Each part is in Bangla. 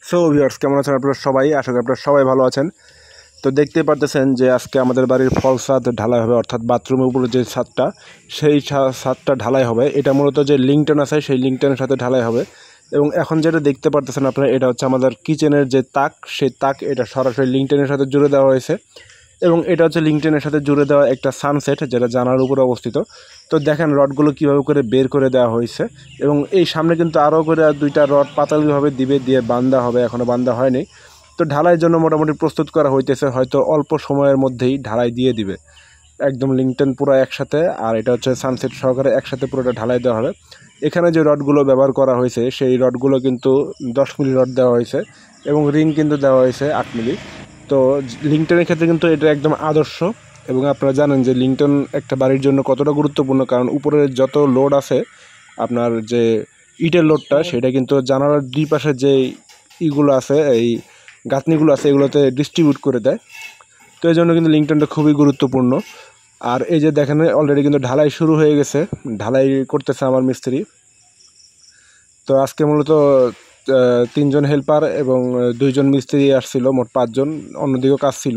সো ভিউয়ার্স, কেমন আছেন আপনারা সবাই? আশা করি আপনারা সবাই ভালো আছেন। তো দেখতেই পারতেছেন যে আজকে আমাদের বাড়ির ফল ছাদ ঢালাই হবে, অর্থাৎ বাথরুমের উপরে যে ছাদটা, সেই ছাদটা ঢালাই হবে। এটা মূলত যে লিংটন আছে সেই লিংটনের সাথে ঢালাই হবে। এবং এখন যেটা দেখতে পারতেছেন আপনারা, এটা হচ্ছে আমাদের কিচেনের যে তাক, সেই তাক এটা সরাসরি লিংটনের সাথে জুড়ে দেওয়া হয়েছে। এবং এটা হচ্ছে লিংটনের সাথে জুড়ে দেওয়া একটা সানসেট, যেটা জানালার উপরে অবস্থিত। তো দেখেন রডগুলো কীভাবে করে বের করে দেওয়া হয়েছে। এবং এই সামনে কিন্তু আরও করে দুইটা রড পাতালিভাবে দিয়ে বান্ধা হবে, এখনও বান্ধা হয়নি। তো ঢালাইয়ের জন্য মোটামুটি প্রস্তুত করা হইতেছে, হয়তো অল্প সময়ের মধ্যেই ঢালাই দিয়ে দিবে একদম লিংটন পুরো একসাথে, আর এটা হচ্ছে সানসেট সহকারে একসাথে পুরোটা ঢালাই দেওয়া হবে। এখানে যে রডগুলো ব্যবহার করা হয়েছে সেই রডগুলো কিন্তু 10 মিলি রড দেওয়া হয়েছে এবং রিং কিন্তু দেওয়া হয়েছে 8 মিলি। তো লিংটনের ক্ষেত্রে কিন্তু এটা একদম আদর্শ। এবং আপনারা জানেন যে লিংটন একটা বাড়ির জন্য কতটা গুরুত্বপূর্ণ, কারণ উপরের যত লোড আছে আপনার যে ইটের লোডটা, সেটা কিন্তু জানালার দুই পাশে যে ইগুলো আছে, এই গাঁথনিগুলো আছে, এগুলোতে ডিস্ট্রিবিউট করে দেয়। তো এই জন্য কিন্তু লিংটনটা খুবই গুরুত্বপূর্ণ। আর এই যে দেখেন অলরেডি কিন্তু ঢালাই শুরু হয়ে গেছে, ঢালাই করতেছে আমার মিস্ত্রি। তো আজকে মূলত 3 জন হেল্পার এবং 2 জন মিস্ত্রি আসছিল, মোট 5 জন, অন্যদিকেও কাজ ছিল।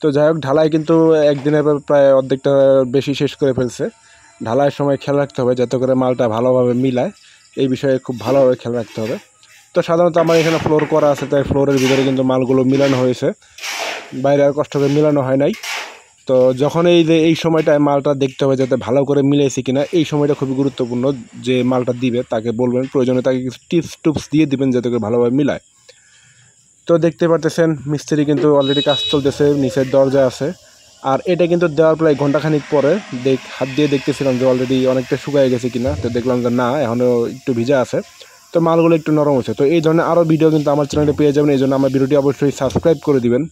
তো যাই হোক, ঢালাই কিন্তু একদিনে প্রায় অর্ধেকটা বেশি শেষ করে ফেলছে। ঢালাইয়ের সময় খেয়াল রাখতে হবে যাতে করে মালটা ভালোভাবে মিলায়, এই বিষয়ে খুব ভালোভাবে খেয়াল রাখতে হবে। তো সাধারণত আমার এখানে ফ্লোর করা আছে, তাই ফ্লোরের ভিতরে কিন্তু মালগুলো মিলানো হয়েছে, বাইরে আর কষ্ট করে মিলানো হয় নাই। তো যখন এই সময়টায় মালটা দেখতে হবে যাতে ভালো করে মিলেছে কিনা, এই সময়টা খুবই গুরুত্বপূর্ণ। যে মালটা দিবে তাকে বলবেন, প্রয়োজনে তাকে কিছু টিপস দিয়ে দিবেন যাতে করে ভালোভাবে মিলায়। তো দেখতে পারতেছেন মিস্ত্রি কিন্তু অলরেডি কাজ চলতেছে, নিচের দরজা আছে। আর এটা কিন্তু দেওয়ার প্রায় ঘন্টাখানিক পরে হাত দিয়ে দেখতেছিলাম যে অলরেডি অনেকটা শুকায় গেছে কিনা। তো দেখলাম যে না, এখনও একটু ভিজা আছে। তো মালগুলো একটু নরম হচ্ছে। তো এই ধরনের আরও ভিডিও কিন্তু আমার চ্যানেলে পেয়ে যাবেন, এই জন্য আমার ভিডিওটি অবশ্যই সাবস্ক্রাইব করে দিবেন।